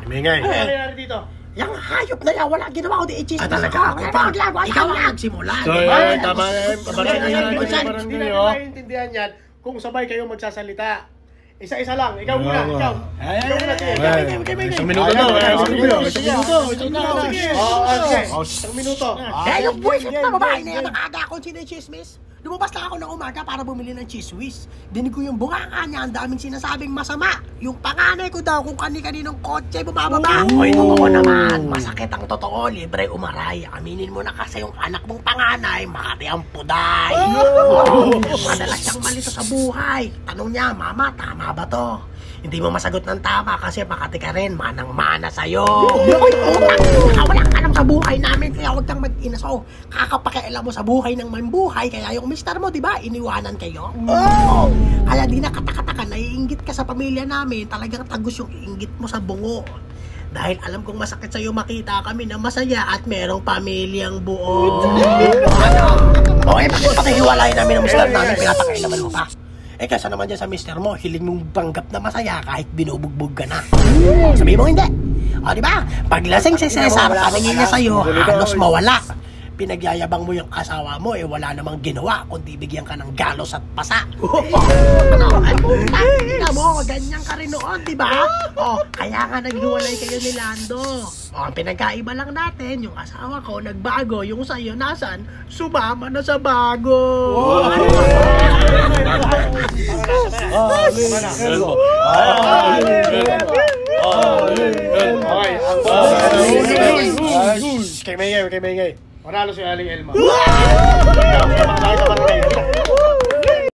Mingay. Yung hayop na yan, wala ginawa ko di i-chismis. Talaga ako pa. Ikaw ang nagsimula. So, tama na yun. Hindi na maintindihan yan kung sabay kayo magsasalita. Isa-isa lang. Ikaw muna. Ikaw muna. Isang minuto to. Isang minuto. Eh, yung buwisit na babae na yan, nakaga akong sinichismis. Lumabas lang ako ng umaga para bumili ng cheese whiz. Dinig ko yung bunganga niya, ang daming sinasabing masama. Yung panganay ko daw kung kani-kaninong kotse bumababa. Hoy, totoo naman. Masakit ang totoo, libre umaray. Aminin mo na kasi yung anak mong panganay, Makati ang puday. Madalas siyang malito sa buhay. Tanong niya, Mama, tama ba to? Hindi mo masagot ng tama kasi Makati ka rin, manang-mana sa'yo. Wala ka alam sa buhay namin, kaya huwag kang mag-inaso. Kakapakialam mo sa buhay ng mambuhay, kaya yung mister mo, di ba, iniwanan kayo? Kaya di na katakataka, naiinggit ka sa pamilya namin, talagang tagos yung iinggit mo sa bungo. Dahil alam kong masakit sa'yo makita kami na masaya at merong pamilyang buo. Okay, bakit patahiwalayan namin ang mister namin, pinapakailaman mo pa? Eh kasa naman dyan sa mister mo, hiling mong banggap na masaya kahit binubugbog ka na. Sabihin mo hindi. O diba? Paglasing si Cesar, paningin niya sa'yo, halos mawala. Pinagyayabang mo yung asawa mo, eh wala namang ginawa kundi bigyan ka ng galos at pasa. Tingnan mo, ganyan ka rin noon, diba? O, kaya nga naghiwalay kayo ni Lando. O, ang pinagkaiba lang natin, yung asawa ko nagbago, yung sa'yo nasan, sumama na sa bago. Kay Maygay. Manalo si Aling Elma.